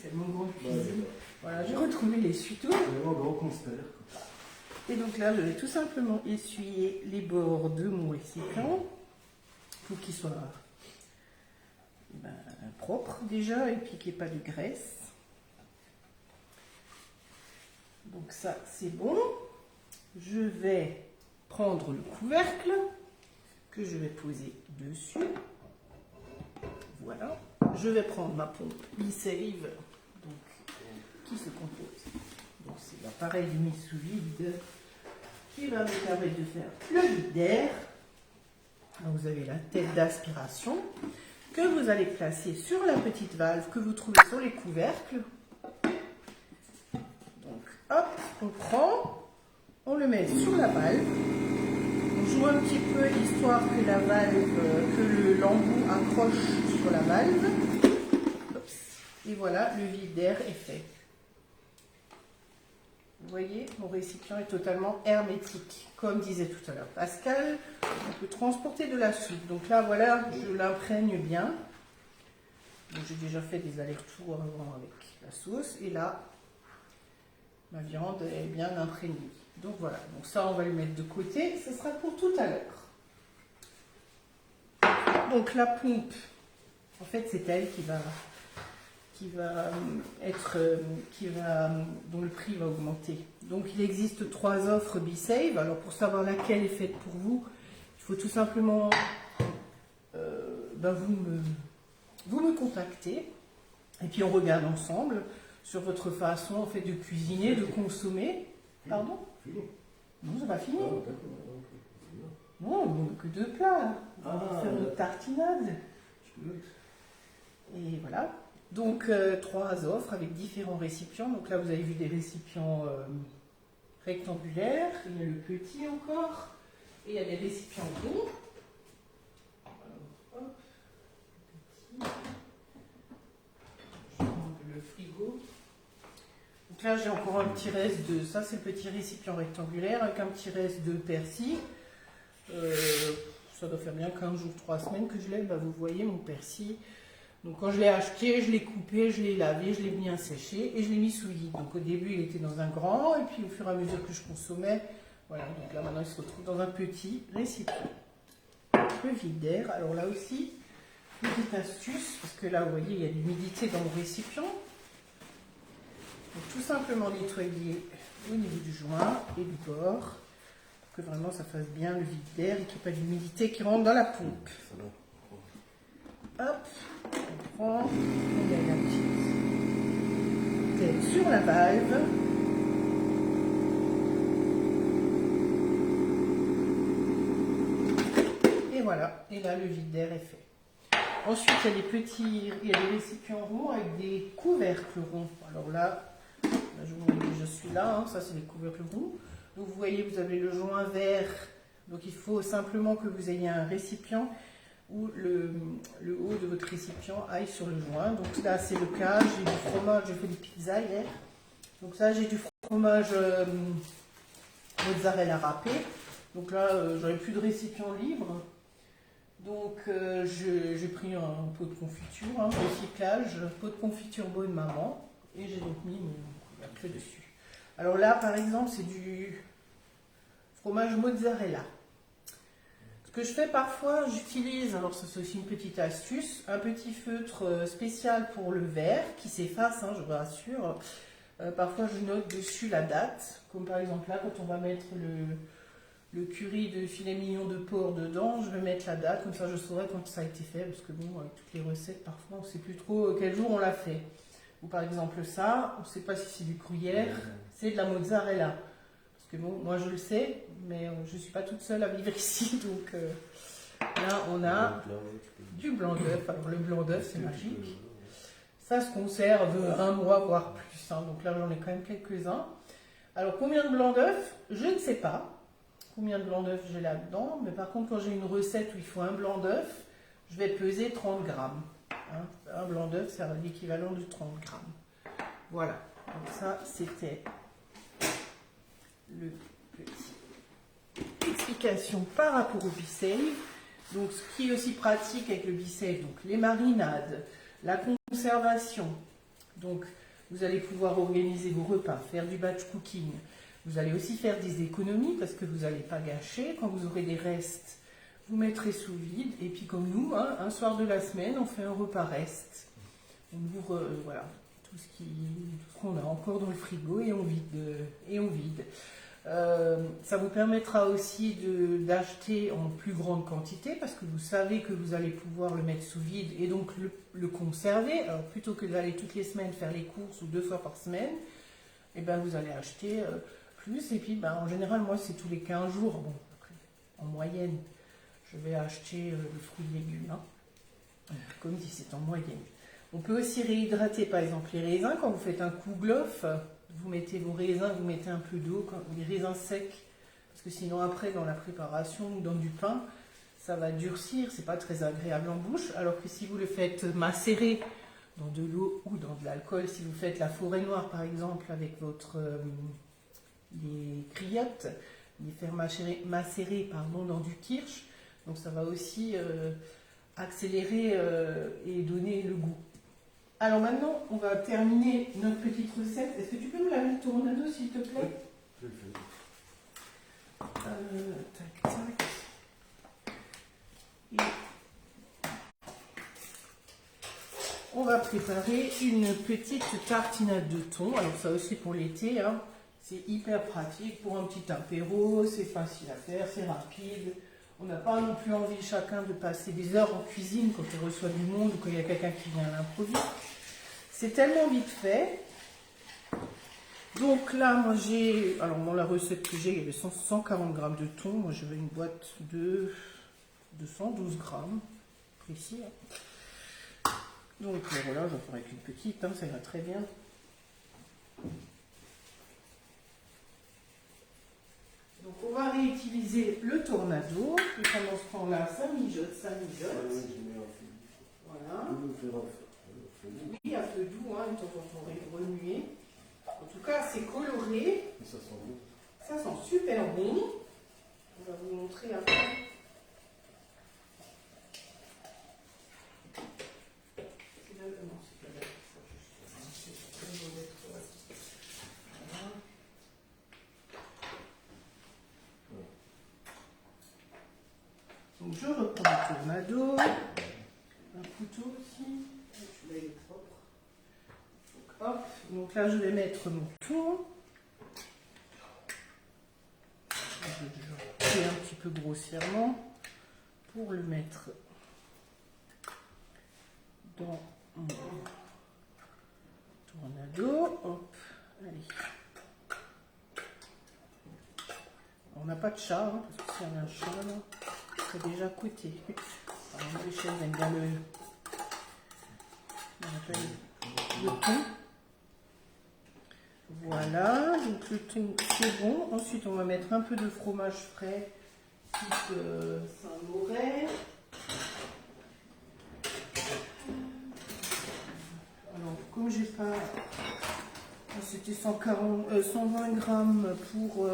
S1: Tellement grande cuisine. Voilà, j'ai retrouvé l'essuie-tout.
S2: Vraiment grand conspère.
S1: Et donc là, je vais tout simplement essuyer les bords de mon récipient pour qu'il soit propre déjà et puis qu'il n'y ait pas de graisse. Donc ça, c'est bon. Je vais prendre le couvercle que je vais poser dessus. Voilà. Je vais prendre ma pompe Bicef, qui se compose. Donc c'est l'appareil de mise sous vide qui va me permettre de faire le vide d'air. Vous avez la tête d'aspiration que vous allez placer sur la petite valve que vous trouvez sur les couvercles. Donc hop, on prend, on le met sur la valve. On joue un petit peu histoire que la valve, que l'embout accroche sur la valve. Et voilà, le vide d'air est fait. voyez, mon récipient est totalement hermétique, comme disait tout à l'heure Pascal. On peut transporter de la soupe. Donc là, voilà, je l'imprègne bien. J'ai déjà fait des allers-retours avant avec la sauce. Et là, ma viande est bien imprégnée. Donc voilà, donc ça, on va le mettre de côté. Ce sera pour tout à l'heure. Donc la pompe, en fait, c'est elle dont le prix va augmenter. Donc il existe 3 offres BeSave. Alors pour savoir laquelle est faite pour vous, il faut tout simplement vous me contacter et puis on regarde ensemble sur votre façon en fait de cuisiner, de consommer. Pardon? Non, c'est pas fini. Non, on n'a que 2 plats là. On va faire une tartinade. Et voilà. Donc 3 offres avec différents récipients. Donc là vous avez vu des récipients rectangulaires. Il y a le petit encore. Et il y a des récipients ronds. Alors, hop, petit. Je prends le frigo. Donc là j'ai encore un petit reste de... Ça c'est le petit récipient rectangulaire avec un petit reste de persil. Ça doit faire bien 15 jours, 3 semaines que je l'ai. Bah, vous voyez mon persil. Donc quand je l'ai acheté, je l'ai coupé, je l'ai lavé, je l'ai bien séché et je l'ai mis sous vide. Donc au début il était dans un grand et puis au fur et à mesure que je consommais, voilà, donc là maintenant il se retrouve dans un petit récipient. Le vide d'air, alors là aussi, petite astuce, parce que là vous voyez il y a de l'humidité dans mon récipient. Donc tout simplement nettoyer au niveau du joint et du bord, pour que vraiment ça fasse bien le vide d'air et qu'il n'y ait pas d'humidité qui rentre dans la pompe. Hop, on prend, on met la petite tête sur la valve. Et voilà, et là le vide d'air est fait. Ensuite, il y a des récipients ronds avec des couvercles ronds. Alors là je vous montre déjà celui-là, hein, ça c'est les couvercles ronds. Donc vous voyez, vous avez le joint vert, donc il faut simplement que vous ayez un récipient où le haut de votre récipient aille sur le joint. Donc là c'est le cas, j'ai du fromage, j'ai fait des pizzas hier. Donc ça j'ai du fromage mozzarella râpé. Donc là j'aurais plus de récipient libre. Donc j'ai pris un pot de confiture, hein, recyclage, pot de confiture bonne maman. Et j'ai donc mis mon couvercle dessus. Alors là par exemple c'est du fromage mozzarella. Ce que je fais parfois, j'utilise, alors ça c'est aussi une petite astuce, un petit feutre spécial pour le verre qui s'efface, hein, je vous rassure. Parfois je note dessus la date, comme par exemple là quand on va mettre le curry de filet mignon de porc dedans, je vais mettre la date, comme ça je saurai quand ça a été fait, parce que bon, avec toutes les recettes parfois on ne sait plus trop quel jour on l'a fait. Ou par exemple ça, on ne sait pas si c'est du gruyère, c'est de la mozzarella. Que bon, moi je le sais, mais je ne suis pas toute seule à vivre ici, donc là on a du blanc d'œuf. Alors le blanc d'œuf c'est magique, ça se conserve 1 mois voire plus, hein. Donc là j'en ai quand même quelques-uns. Alors combien de blanc d'œuf? Je ne sais pas combien de blanc d'œuf j'ai là-dedans, mais par contre quand j'ai une recette où il faut un blanc d'œuf, je vais peser 30 grammes. Hein. Un blanc d'œuf c'est l'équivalent de 30 grammes. Voilà, donc ça c'était le petit explication par rapport au BeSave. Donc ce qui est aussi pratique avec le BeSave, donc les marinades, la conservation. Donc vous allez pouvoir organiser vos repas, faire du batch cooking. Vous allez aussi faire des économies parce que vous n'allez pas gâcher. Quand vous aurez des restes, vous mettrez sous vide. Et puis comme nous, hein, un soir de la semaine, on fait un repas reste. On ouvre voilà, tout ce qu'on a encore dans le frigo et on vide. Ça vous permettra aussi d'acheter en plus grande quantité parce que vous savez que vous allez pouvoir le mettre sous vide et donc le conserver. Alors plutôt que d'aller toutes les semaines faire les courses ou 2 fois par semaine, et ben vous allez acheter plus. Et puis ben, en général, moi c'est tous les 15 jours. Bon, après, en moyenne, je vais acheter le fruit et légumes. Hein. Comme dit, c'est en moyenne. On peut aussi réhydrater par exemple les raisins quand vous faites un kouglof. Vous mettez vos raisins, vous mettez un peu d'eau, les raisins secs, parce que sinon après dans la préparation ou dans du pain, ça va durcir, c'est pas très agréable en bouche, alors que si vous le faites macérer dans de l'eau ou dans de l'alcool, si vous faites la forêt noire par exemple avec votre les griottes, les faire macérer pardon, dans du kirsch. Donc ça va aussi accélérer et donner le goût. Alors maintenant, on va terminer notre petite recette. Est-ce que tu peux me laver le tournedos, s'il te plaît?
S2: Je le fais.
S1: Tac, tac. Et on va préparer une petite tartinade de thon. Alors ça aussi pour l'été, hein. C'est hyper pratique pour un petit apéro, c'est facile à faire, c'est rapide. On n'a pas non plus envie chacun de passer des heures en cuisine quand on reçoit du monde ou quand il y a quelqu'un qui vient à l'improviste. C'est tellement vite fait. Donc là, moi j'ai, alors dans la recette que j'ai, il y avait 140 grammes de thon. Moi j'avais une boîte de 212 grammes, précis. Hein. Donc voilà, j'en ferai qu'une petite, hein, ça ira très bien. Donc on va réutiliser le tornado, et pendant ce temps-là, ça mijote, ça mijote. Voilà. Oui, à feu doux, hein, de temps en temps remuer. En tout cas, c'est coloré.
S2: Et ça sent bon.
S1: Ça sent super bon. On va vous montrer après. C'est là, non, c'est pas là. C'est très mauvais. Voilà. Donc je reprends le tornado. Un couteau aussi. Celui-là il est propre. Donc, hop. Donc là je vais mettre mon thon. Je vais couper un petit peu grossièrement pour le mettre dans mon tornado. Hop. Allez. On n'a pas de chat, hein, parce que si on a un chat là, c'est déjà coûté. Alors, les chiens aiment bien le thon. Voilà, donc le thon c'est bon. Ensuite on va mettre un peu de fromage frais, type Saint-Maurel. Alors comme j'ai pas, c'était 120 grammes pour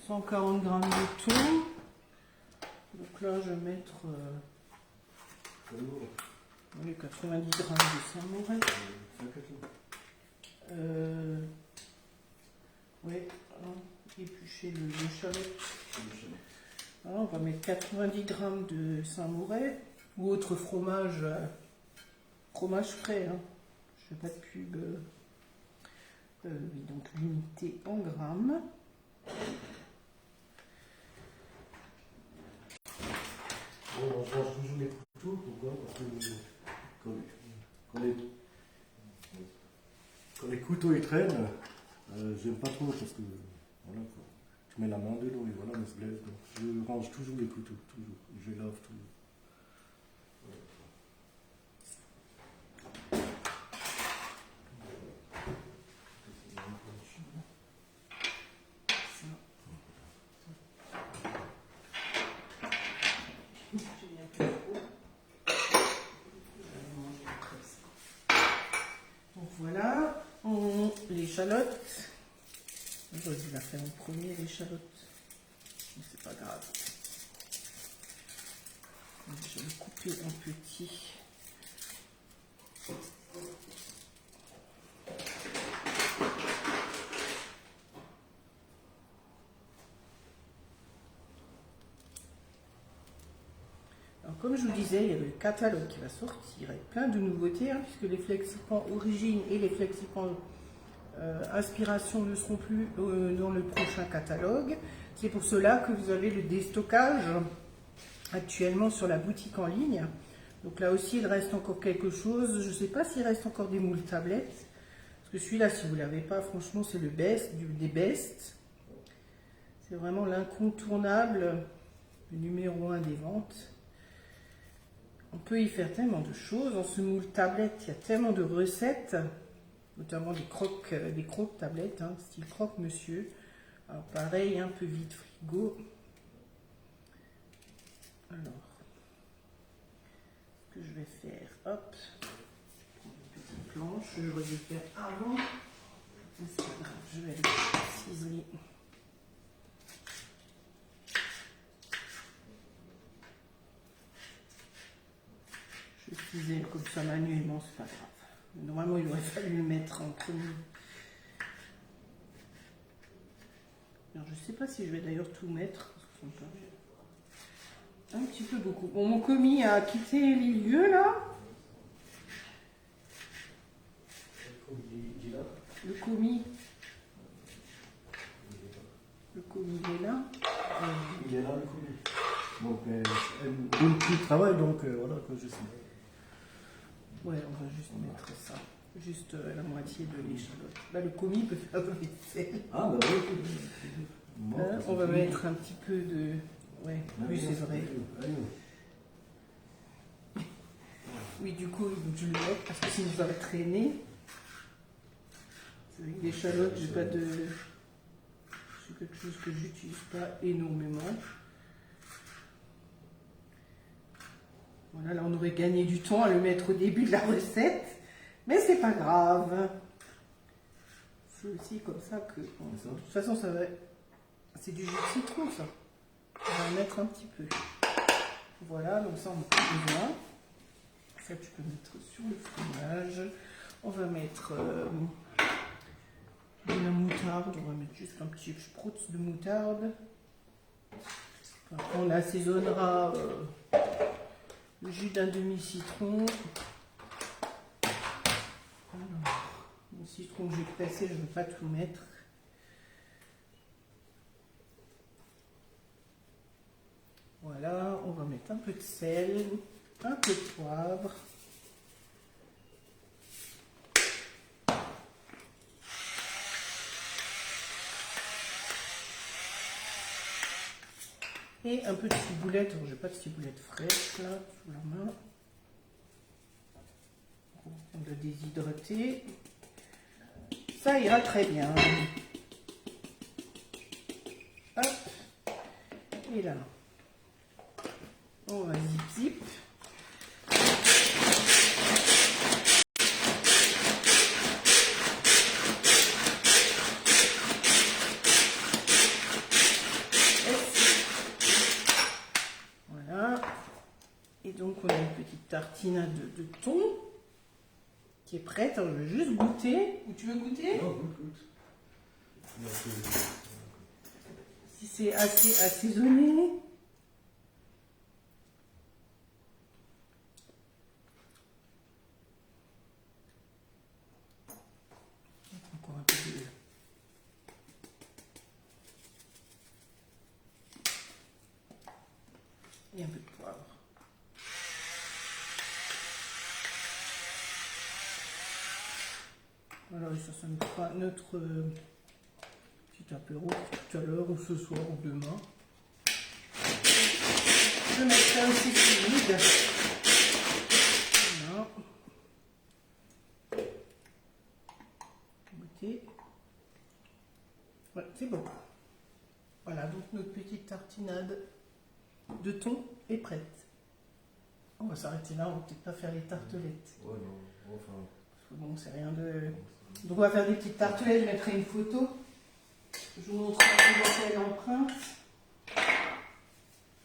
S1: 140 grammes de thon. Donc là je vais mettre 90 grammes de Saint-Maurel. Oui, éplucher l'échalote. Alors, on va mettre 90 grammes de Saint-Maurel ou autre fromage, fromage frais. Hein. Je ne fais pas de pub. Oui, donc l'unité en grammes.
S2: Bon, on change toujours les couteaux, pourquoi? Parce que quand les couteaux ils traînent, j'aime pas trop parce que voilà quoi. Tu mets la main dedans et voilà, on se blesse. Donc je range toujours les couteaux, toujours. Je lave toujours.
S1: Donc voilà, l'échalote. J'aurais dû la faire en premier, l'échalote. Mais c'est pas grave. Donc, je vais couper en petits. Alors, comme je vous disais, il y a le catalogue qui va sortir avec plein de nouveautés, hein, puisque les flexipans origine et les flexipans inspiration ne seront plus dans le prochain catalogue. C'est pour cela que vous avez le déstockage actuellement sur la boutique en ligne. Donc là aussi, il reste encore quelque chose. Je ne sais pas s'il reste encore des moules tablettes. Parce que celui-là, si vous ne l'avez pas, franchement, c'est le best, des best. C'est vraiment l'incontournable, le numéro 1 des ventes. On peut y faire tellement de choses. Dans ce moule tablette, il y a tellement de recettes, notamment des croques tablettes, hein, style croque-monsieur. Alors pareil, un peu vide frigo. Alors, ce que je vais faire, hop, une petite planche, j'aurais dû faire avant. C'est pas grave, je vais le ciseler. Je cisèle comme ça manuellement, c'est pas grave. Normalement, il aurait fallu le mettre en premier. Alors, je sais pas si je vais d'ailleurs tout mettre. Parce que ça me paraît un petit peu beaucoup. Bon, mon commis a quitté les lieux là. Le commis. Le commis est là.
S2: Il est là, le commis. Donc, elle donne plus de travail, donc voilà, que je sais.
S1: Ouais, on va juste mettre ça. Juste la moitié de l'échalote. Là, le commis peut faire de vaisselle.
S2: Ah, bah oui.
S1: On va mettre un petit peu de... Ouais, oui, c'est vrai. Oui, du coup, je le mets parce que sinon, ça va traîner. C'est vrai que l'échalote, j'ai pas de... C'est quelque chose que j'utilise pas énormément. Voilà, là, on aurait gagné du temps à le mettre au début de la recette. Mais c'est pas grave. C'est aussi comme ça que... Bon, de toute façon, ça va... C'est du jus de citron, ça. On va en mettre un petit peu. Voilà, donc ça, on n'a pas besoin. Ça, tu peux mettre sur le fromage. On va mettre de la moutarde. On va mettre juste un petit sprout de moutarde. Après, on assaisonnera le jus d'un demi-citron. Le citron que j'ai pressé, je ne vais pas tout mettre. Voilà, on va mettre un peu de sel, un peu de poivre. Et un peu de ciboulette. Je n'ai pas de ciboulette fraîche là, sous la main. On va déshydrater. Ça ira très bien. Hop. Et là, on va zip. Voilà. Et donc, on a une petite tartinade de thon qui est prête. Alors, je vais juste goûter. Ou tu veux goûter?
S2: Non, goûte.
S1: Si c'est assez assaisonné. Encore un peu de... Et un peu de poivre. Voilà, ça nous fera notre petit apéro tout à l'heure ou ce soir ou demain. Je mettrai aussi du vide. Voilà. Goûter. Ouais, c'est bon. Voilà, donc notre petite tartinade de thon est prête. On va s'arrêter là, on va peut-être pas faire les tartelettes.
S2: Ouais, non, enfin.
S1: Bon, c'est rien de... Donc on va faire des petites tartelettes, je mettrai une photo. Je vous montrerai comment l'empreinte.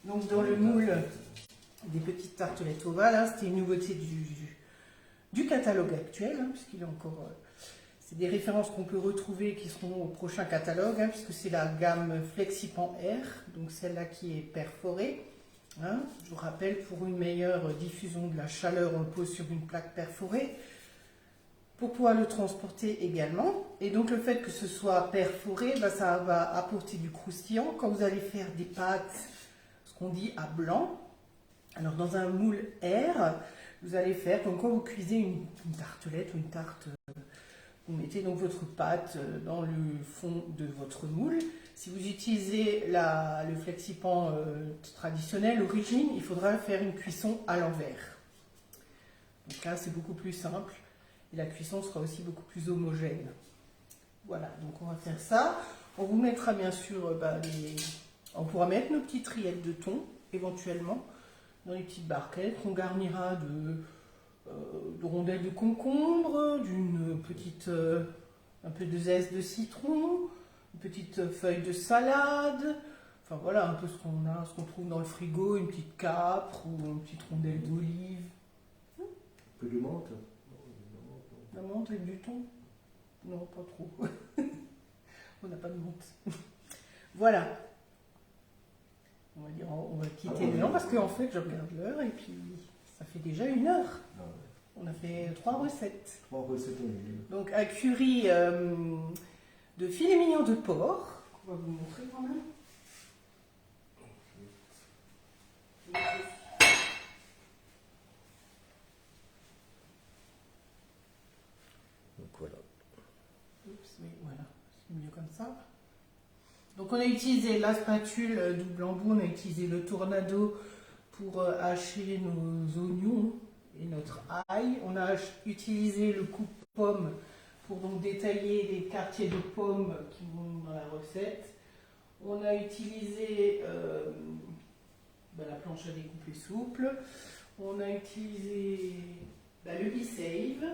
S1: Donc dans le moule des petites tartelettes ovales, hein, c'était une nouveauté du catalogue actuel, hein, puisqu'il est encore... c'est des références qu'on peut retrouver qui seront au prochain catalogue, hein, puisque c'est la gamme Flexipan Air, donc celle-là qui est perforée. Hein. Je vous rappelle, pour une meilleure diffusion de la chaleur, on le pose sur une plaque perforée, pour pouvoir le transporter également. Et donc le fait que ce soit perforé, bah, ça va apporter du croustillant. Quand vous allez faire des pâtes, ce qu'on dit à blanc, alors dans un moule air, vous allez faire, comme quand vous cuisez une tartelette ou une tarte, vous mettez donc votre pâte dans le fond de votre moule. Si vous utilisez le flexipan traditionnel, origine, il faudra faire une cuisson à l'envers. Donc là, c'est beaucoup plus simple. Et la cuisson sera aussi beaucoup plus homogène. Voilà, donc on va faire ça. On vous mettra bien sûr, on pourra mettre nos petites rillettes de thon, éventuellement, dans les petites barquettes, qu'on garnira de rondelles de concombre, d'une petite un peu de zeste de citron, une petite feuille de salade, enfin voilà un peu ce qu'on a, ce qu'on trouve dans le frigo, une petite capre ou une petite rondelle d'olive.
S2: Un peu de menthe.
S1: La menthe avec du thon? Non, pas trop. On n'a pas de menthe. Voilà. On va dire, on va quitter le nom parce qu'en fait, je regarde l'heure et puis ça fait déjà 1 heure.
S2: Ah ouais.
S1: On a fait 3 recettes.
S2: 3 recettes en une.
S1: Donc, un curry de filet mignon de porc. On va vous montrer quand même.
S2: Donc voilà.
S1: Oups, oui, voilà. C'est mieux comme ça. Donc, on a utilisé la spatule double embout, on a utilisé le tornado pour hacher nos oignons et notre ail. On a utilisé le coupe-pomme pour donc détailler les quartiers de pommes qui vont dans la recette. On a utilisé la planche à découper souple. On a utilisé le Be-Save.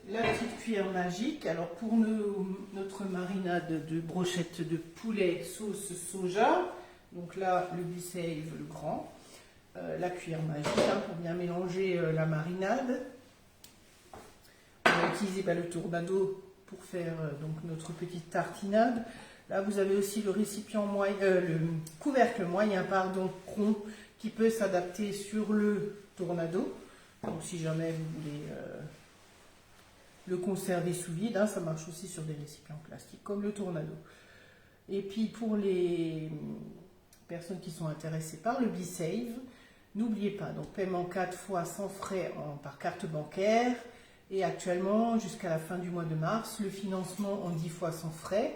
S1: La petite cuillère magique. Alors pour notre marinade de brochettes de poulet sauce soja, donc là le Be-Save le grand, la cuillère magique pour bien mélanger la marinade. On a utilisé le tornado pour faire donc notre petite tartinade. Là vous avez aussi le récipient moyen, le couvercle moyen rond qui peut s'adapter sur le tornado. Donc si jamais vous voulez le conserver sous vide, ça marche aussi sur des récipients plastiques comme le tornado. Et puis pour les personnes qui sont intéressées par le Be-Save, n'oubliez pas, donc paiement 4 fois sans frais par carte bancaire, et actuellement jusqu'à la fin du mois de mars, le financement en 10 fois sans frais,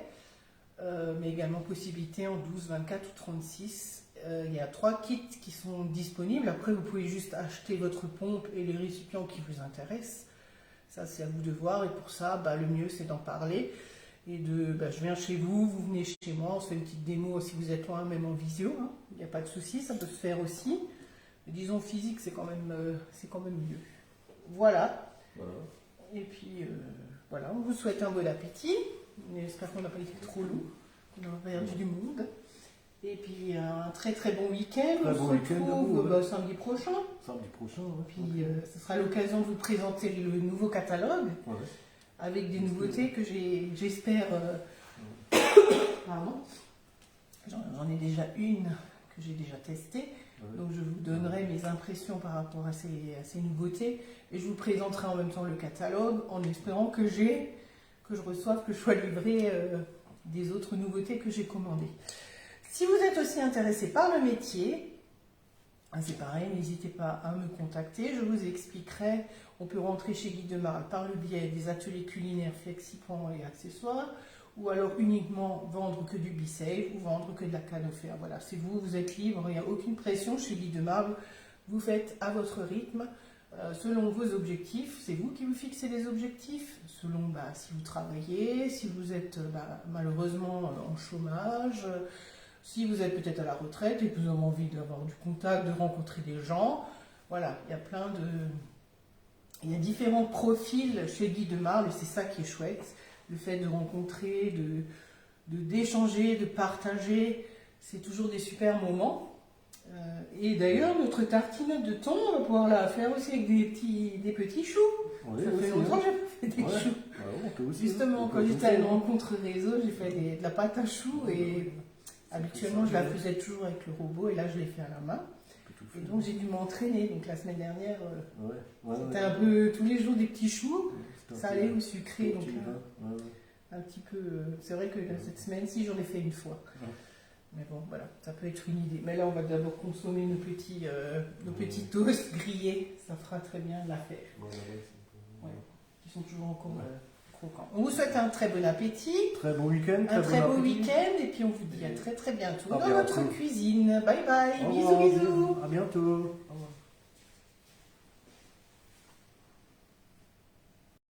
S1: mais également possibilité en 12, 24 ou 36. Il y a 3 kits qui sont disponibles. Après vous pouvez juste acheter votre pompe et les récipients qui vous intéressent. Ça, c'est à vous de voir. Et pour ça, le mieux, c'est d'en parler. Et je viens chez vous, vous venez chez moi, on se fait une petite démo si vous êtes loin, même en visio. Il n'y a pas de souci, ça peut se faire aussi. Mais disons, physique, c'est quand même mieux. Voilà. Et puis, voilà, on vous souhaite un bon appétit. J'espère qu'on n'a pas été trop lourd, qu'on a perdu du monde. Et puis, un très très bon week-end. On se retrouve samedi prochain.
S2: Samedi prochain,
S1: Puis, ce sera l'occasion de vous présenter le nouveau catalogue, avec des nouveautés que j'espère... Pardon. J'en ai déjà une que j'ai déjà testée. Donc, je vous donnerai mes impressions par rapport à ces nouveautés. Et je vous présenterai en même temps le catalogue, en espérant que je sois livré des autres nouveautés que j'ai commandées. Si vous êtes aussi intéressé par le métier, c'est pareil, n'hésitez pas à me contacter. Je vous expliquerai. On peut rentrer chez Guy de Marle par le biais des ateliers culinaires FlexiPan et accessoires, ou alors uniquement vendre que du Be-Save ou vendre que de la canne au fer. Voilà, c'est vous êtes libre, il n'y a aucune pression chez Guy de Marle. Vous faites à votre rythme, selon vos objectifs. C'est vous qui vous fixez les objectifs, selon si vous travaillez, si vous êtes malheureusement en chômage, si vous êtes peut-être à la retraite et que vous avez envie d'avoir du contact, de rencontrer des gens. Voilà, il y a différents profils chez Guy de Marle et c'est ça qui est chouette. Le fait de rencontrer, d'échanger, de partager, c'est toujours des super moments. Et d'ailleurs, notre tartinade de thon, on va pouvoir la faire aussi avec des petits choux.
S2: Oui,
S1: ça fait longtemps que j'ai pas fait des choux.
S2: On peut aussi,
S1: Justement, quand j'étais à une rencontre réseau, j'ai fait de la pâte à choux et habituellement, je la faisais toujours avec le robot et là, je l'ai fait à la main. Et donc, j'ai dû m'entraîner. Donc, la semaine dernière, c'était un peu tous les jours des petits choux, salés ou sucrés. Donc, un petit peu. C'est vrai que cette semaine-ci, j'en ai fait une fois. Mais bon, voilà, ça peut être une idée. Mais là, on va d'abord consommer nos petits toasts grillés. Ça fera très bien l'affaire. Qui sont toujours encore croquants. On vous souhaite un très bon appétit.
S2: Très bon week-end.
S1: Un très beau week-end. Et puis, on vous dit à très très bientôt dans notre cuisine. Bye bye. Bisous, bisous.
S2: À bientôt. Au revoir.